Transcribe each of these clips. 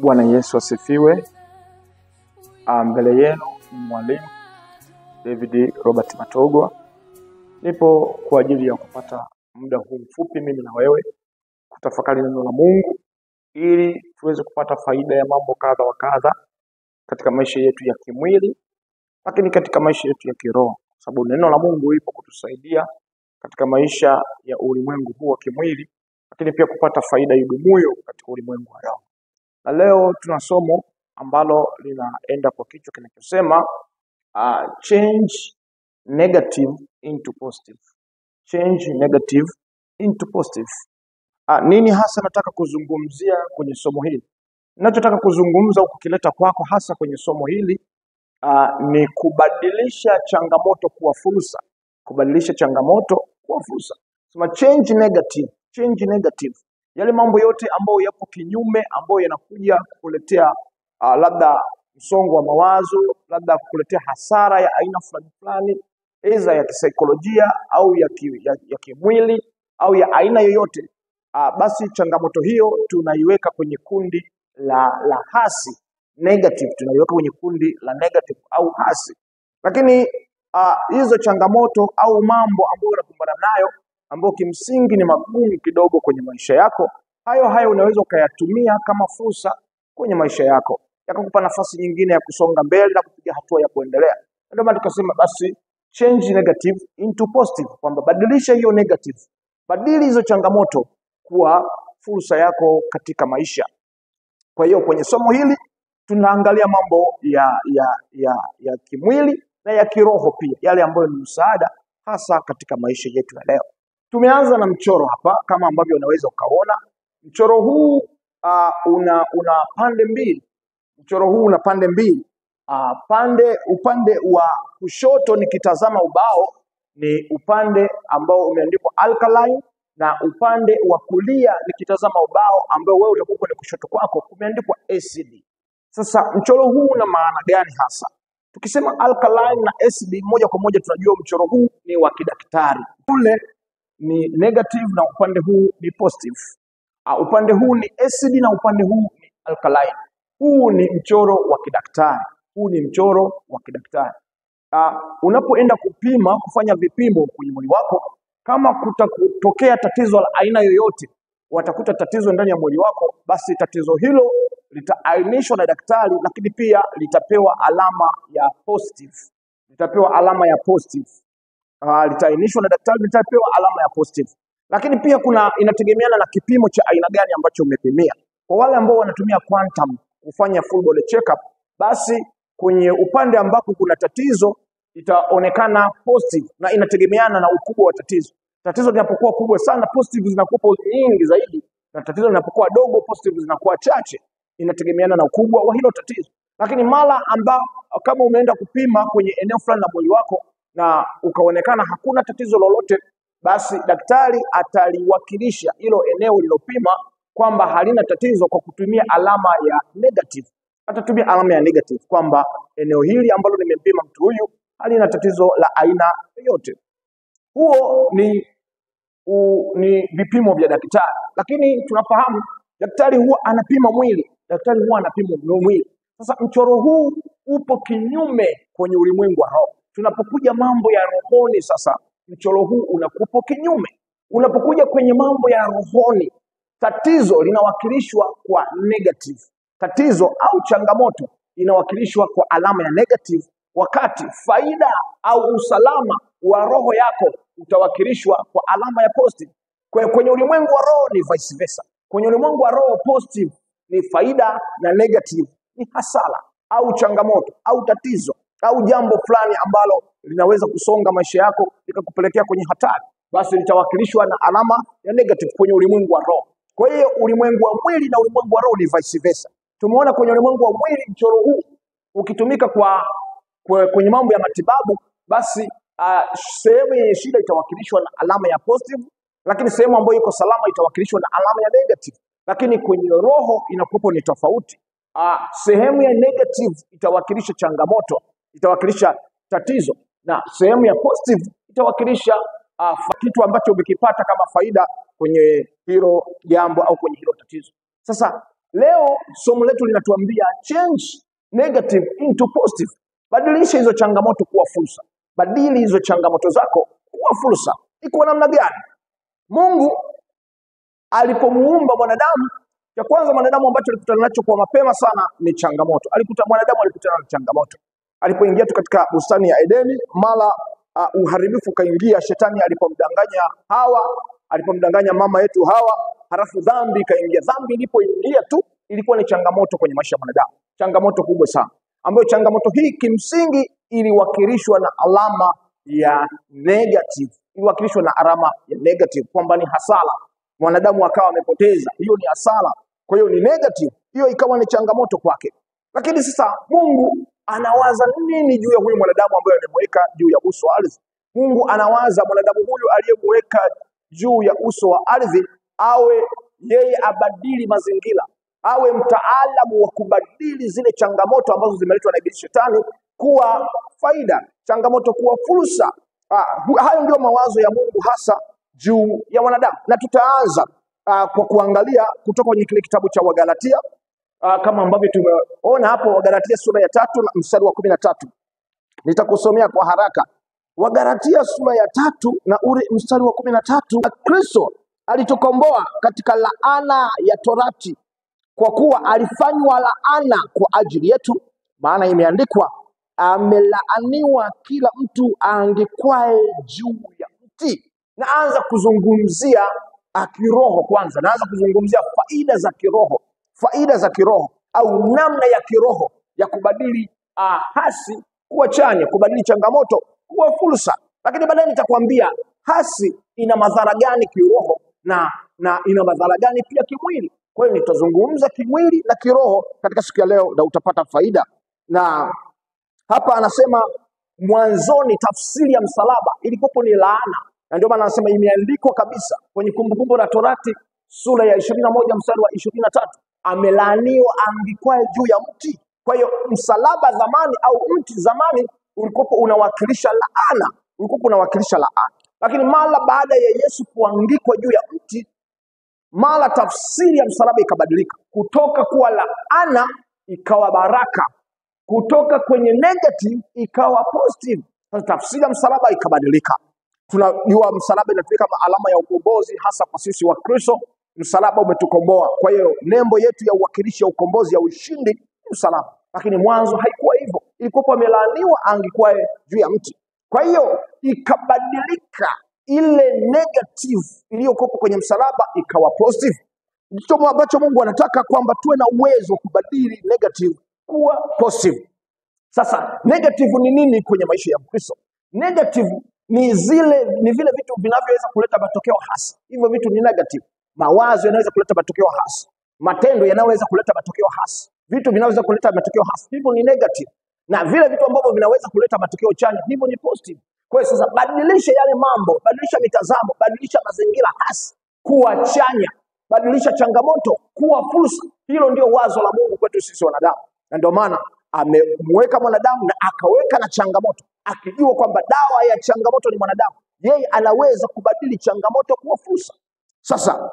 Bwana Yesu asifiwe. Mbele yenu mwalimu David Robert Matogwa. Nipo kwa ajili ya kupata muda huu mfupi mimi na wewe kutafakari neno la Mungu ili tuweze kupata faida ya mambo kadha wa kadha katika maisha yetu ya kimwili, lakini katika maisha yetu ya kiroho, sababu neno la Mungu lipo kutusaidia katika maisha ya ulimwengu huu wa kimwili, lakini pia kupata faida idumuyo katika ulimwengu wa roho. Na leo tuna somo ambalo linaenda kwa kichwa kinachosema change negative into positive. Change negative into positive. Nini hasa nataka kuzungumzia kwenye somo hili? Ninachotaka kuzungumza ukileta kwako hasa kwenye somo hili ni kubadilisha changamoto kuwa fursa. Kubadilisha changamoto kuwa fursa. Sema change negative, change negative. Yale mambo yote ambayo yapo kinyume, ambayo yanakuja kukuletea labda msongo wa mawazo, labda kukuletea hasara ya aina fulani fulani, aidha ya kisaikolojia au ya kimwili au ya aina yoyote, basi changamoto hiyo tunaiweka kwenye kundi la hasi, negative, tunaiweka kwenye kundi la negative au hasi. Lakini hizo changamoto au mambo ambayo unakumbana nayo ambayo kimsingi ni magumu kidogo kwenye maisha yako, hayo unaweza ukayatumia kama fursa kwenye maisha yako, yakakupa nafasi nyingine ya kusonga mbele na kupiga hatua ya kuendelea. Ndio maana tukasema basi change negative into positive, kwamba badilisha hiyo negative, badili hizo changamoto kuwa fursa yako katika maisha. Kwa hiyo kwenye somo hili tunaangalia mambo ya kimwili na ya kiroho pia, yale ambayo ni msaada hasa katika maisha yetu ya leo. Tumeanza na mchoro hapa kama ambavyo unaweza ukaona. Mchoro huu una pande mbili. Mchoro huu una pande mbili. Upande wa kushoto nikitazama ubao ni upande ambao umeandikwa alkaline, na upande wa kulia nikitazama ubao ambao wewe utakuwa ni kushoto kwako umeandikwa acid. Sasa mchoro huu una maana gani hasa? Tukisema alkaline na acid, moja kwa moja tunajua mchoro huu ni wa kidaktari. Ule ni negative na upande huu ni positive. Upande huu ni acid na upande huu ni alkaline. Huu ni mchoro wa kidaktari. Huu ni mchoro wa kidaktari. Unapoenda kufanya vipimo kwenye mwili wako, kama kutatokea tatizo la aina yoyote, watakuta tatizo ndani ya mwili wako, basi tatizo hilo litaainishwa na daktari, lakini pia litapewa alama ya positive. Litapewa alama ya positive. Litaainishwa na daktari, litapewa alama ya positive. Lakini pia inategemeana na kipimo cha aina gani ambacho umepimia. Kwa wale ambao wanatumia quantum kufanya full body checkup, basi kwenye upande ambako kuna tatizo itaonekana positive, na inategemeana na ukubwa wa tatizo. Tatizo linapokuwa kubwa sana, positive zinakuwa nyingi zaidi, na tatizo linapokuwa dogo, positive zinakuwa chache. Inategemeana na ukubwa wa hilo tatizo. Lakini mara kama umeenda kupima kwenye eneo fulani la mwili wako na ukaonekana hakuna tatizo lolote, basi daktari ataliwakilisha hilo eneo lilopima kwamba halina tatizo kwa kutumia alama ya negative. Atatumia alama ya negative kwamba eneo hili ambalo nimempima mtu huyu halina tatizo la aina yoyote. Huo ni vipimo vya daktari. Lakini tunafahamu daktari huwa anapima mwili. Daktari huwa anapima mwili. Sasa mchoro huu upo kinyume kwenye ulimwengu wa roho. Tunapokuja mambo ya rohoni, sasa mchoro huu unakupo kinyume. Unapokuja kwenye mambo ya rohoni, tatizo linawakilishwa kwa negative. Tatizo au changamoto inawakilishwa kwa alama ya negative, wakati faida au usalama wa roho yako utawakilishwa kwa alama ya positive. Kwenye ulimwengu wa roho ni vice versa. Kwenye ulimwengu wa roho positive ni faida na negative ni hasara au changamoto au tatizo au jambo fulani ambalo linaweza kusonga maisha yako likakupelekea kwenye hatari, basi litawakilishwa na alama ya negative kwenye ulimwengu wa roho. Kwa hiyo ulimwengu wa mwili na ulimwengu wa roho ni vice versa. Tumeona kwenye ulimwengu wa mwili mchoro huu ukitumika kwenye mambo ya matibabu, basi sehemu yenye shida itawakilishwa na alama ya positive, lakini sehemu ambayo iko salama itawakilishwa na alama ya negative. Lakini kwenye roho inakuwa ni tofauti. Sehemu ya negative itawakilisha changamoto, itawakilisha tatizo, na sehemu ya positive itawakilisha kitu ambacho umekipata kama faida kwenye hilo jambo au kwenye hilo tatizo. Sasa Leo somo letu linatuambia change negative into positive. Badilisha hizo changamoto kuwa fursa. Badili hizo changamoto zako kuwa fursa. Iko namna gani? Mungu alipomuumba mwanadamu, cha kwanza mwanadamu ambacho alikutana nacho kwa mapema sana ni changamoto. Mwanadamu alikutana na changamoto. Alipoingia tu katika bustani ya Edeni, mara uharibifu kaingia. Shetani alipomdanganya Hawa, alipomdanganya mama yetu Hawa, halafu dhambi kaingia. Dhambi ilipoingia tu ilikuwa ni changamoto kwenye maisha ya mwanadamu. Changamoto kubwa sana, ambayo changamoto hii kimsingi iliwakilishwa na alama ya negative. Iliwakilishwa na alama ya negative, kwamba ni hasara. Mwanadamu akawa amepoteza, hiyo ni hasara. Kwa hiyo ni negative, hiyo ikawa ni changamoto kwake. Lakini sasa Mungu anawaza nini juu ya huyu mwanadamu ambaye amemweka juu ya uso wa ardhi? Mungu anawaza mwanadamu huyu aliyemweka juu ya uso wa ardhi awe yeye abadili mazingira, awe mtaalamu wa kubadili zile changamoto ambazo zimeletwa na ibilisi shetani kuwa faida, changamoto kuwa fursa. Hayo ndio mawazo ya Mungu hasa juu ya wanadamu. Na tutaanza kwa kuangalia kutoka kwenye kile kitabu cha Wagalatia, kama ambavyo tumeona hapo, Wagalatia sura ya 3 na mstari wa 13. Nitakusomea kwa haraka. Wagalatia sura ya 3 na mstari wa 13. Kristo alitukomboa katika laana ya torati, kwa kuwa alifanywa laana kwa ajili yetu, maana imeandikwa, amelaaniwa kila mtu aangikwae juu ya mti. Naanza kuzungumzia kiroho kwanza. Naanza kuzungumzia faida za kiroho au namna ya kiroho ya kubadili hasi kuwa chanya, kubadili changamoto kuwa fursa. Lakini baadaye nitakwambia hasi ina madhara gani kiroho na ina madhara gani pia kimwili. Kwa hiyo nitazungumza kimwili na kiroho katika siku ya leo na utapata faida. Na hapa anasema mwanzoni tafsiri ya msalaba ilikuwa ni laana. Na ndio maana anasema imeandikwa kabisa kwenye Kumbukumbu la Torati sura ya 21 mstari wa 23, amelaaniwa aangikwae juu ya mti. Kwa hiyo msalaba zamani au mti zamani ulikuwa unawakilisha laana, Lakini mara baada ya Yesu kuangikwa juu ya mti, mara tafsiri ya msalaba ikabadilika, kutoka kuwa laana ikawa baraka, kutoka kwenye negative ikawa positive. Sasa tafsiri ya msalaba ikabadilika. Tunajua msalaba inatumika kama alama ya ukombozi, hasa kwa sisi wa Kristo. Msalaba umetukomboa. Kwa hiyo nembo yetu ya uwakilishi ya ukombozi ya ushindi ni msalaba. Lakini mwanzo haikuwa hivyo. Ilikuwa amelaaniwa aangikwae juu ya mti. Kwa hiyo ikabadilika, ile negative iliyokuwa kwenye msalaba ikawa positive. Ndicho ambacho Mungu anataka, kwamba tuwe na uwezo wa kubadili negative kuwa positive. Sasa negative ni nini kwenye maisha ya Mkristo? Negative ni vile vitu vinavyoweza kuleta matokeo hasi. Hivyo vitu ni negative. Mawazo yanaweza kuleta matokeo hasi, matendo yanaweza kuleta matokeo hasi, vitu vinaweza kuleta matokeo hasi. Hivyo ni negative. Na vile vitu ambavyo vinaweza kuleta matokeo chanya, hivyo ni positive. Kwa hiyo sasa badilisha yale mambo, badilisha mitazamo, badilisha mazingira hasi kuwa chanya, badilisha changamoto kuwa fursa. Hilo ndio wazo la Mungu kwetu sisi wanadamu. Na ndio maana amemweka mwanadamu na akaweka na changamoto, akijua kwamba dawa ya changamoto ni mwanadamu. Yeye anaweza kubadili changamoto kuwa fursa. Sasa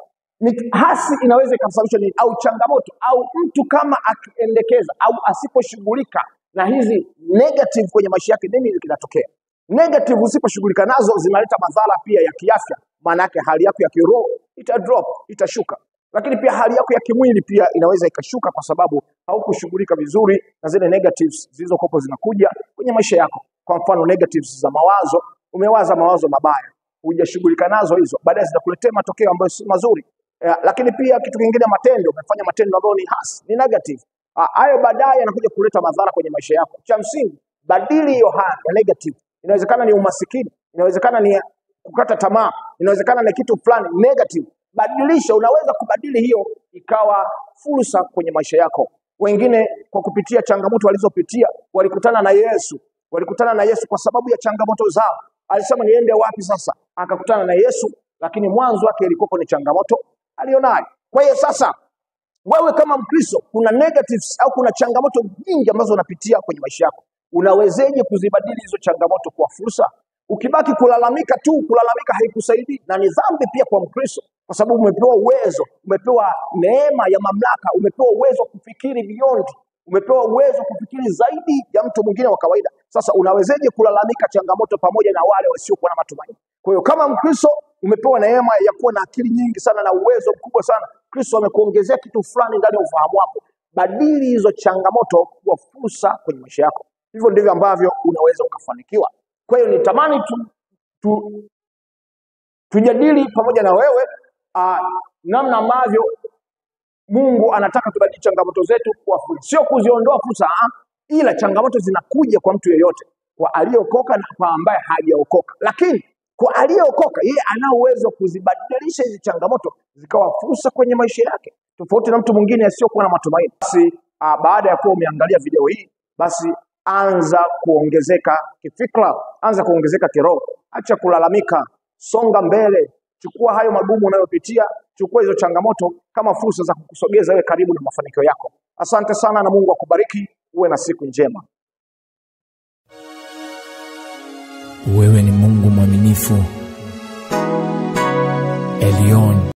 hasi inaweza ikamsababisha nini? Au changamoto, au mtu kama akiendekeza au asiposhughulika na hizi negative kwenye maisha yake, nini kinatokea? Negative usiposhughulika nazo zinaleta madhara pia ya kiafya. Maana yake hali yako ya kiroho itashuka. Lakini pia hali yako ya kimwili pia inaweza ikashuka, kwa sababu haukushughulika vizuri na zile negatives zilizokuwa zinakuja kwenye maisha yako. Kwa mfano negatives za mawazo, umewaza mawazo mabaya, hujashughulika nazo hizo, baadaye zitakuletea matokeo ambayo si mazuri. Lakini pia kitu kingine, matendo, umefanya matendo ambayo ni hasi, ni negative. Hayo baadaye yanakuja kuleta madhara kwenye maisha yako. Cha msingi, badili hiyo hali ya negative. Inawezekana ni umasikini, inawezekana ni kukata tamaa, inawezekana ni kitu fulani negative. Badilisha, unaweza kubadili hiyo ikawa fursa kwenye maisha yako. Wengine kwa kupitia changamoto walizopitia walikutana na Yesu kwa sababu ya changamoto zao. Alisema niende wapi sasa? Akakutana na Yesu, lakini mwanzo wake ilikuwa ni changamoto alionayo. Kwa hiyo sasa wewe kama Mkristo, kuna negatives au kuna changamoto nyingi ambazo unapitia kwenye maisha yako. Unawezeje kuzibadili hizo changamoto kwa fursa? Ukibaki kulalamika tu, kulalamika haikusaidii, na ni dhambi pia kwa Mkristo. kwa sababu umepewa uwezo, umepewa neema ya mamlaka, umepewa uwezo wa kufikiri beyond, umepewa uwezo wa kufikiri zaidi ya mtu mwingine wa kawaida. Sasa unawezeje kulalamika changamoto pamoja na wale wasiokuwa na matumaini? Kwa hiyo kama Mkristo umepewa neema ya kuwa na akili nyingi sana na uwezo mkubwa sana, Kristo amekuongezea kitu fulani ndani ya ufahamu wako. Badili hizo changamoto kuwa fursa kwenye maisha yako. Hivyo ndivyo ambavyo unaweza ukafanikiwa. Kwa hiyo nitamani tujadili pamoja na wewe namna ambavyo Mungu anataka tubadili changamoto zetu kuwa fursa. Sio kuziondoa fursa, ila changamoto zinakuja kwa mtu yeyote, kwa aliyeokoka na kwa ambaye hajaokoka. Lakini kwa aliyeokoka, yeye ana uwezo kuzibadilisha hizi changamoto zikawa fursa kwenye maisha yake, tofauti na mtu mwingine asiyokuwa na matumaini. Basi baada ya kuwa umeangalia video hii, basi anza kuongezeka kifikra, anza kuongezeka kiroho. Acha kulalamika, songa mbele. Chukua hayo magumu unayopitia, chukua hizo changamoto kama fursa za kukusogeza wewe karibu na mafanikio yako. Asante sana na Mungu akubariki. Uwe na siku njema. Wewe ni Mungu mwaminifu. Elion.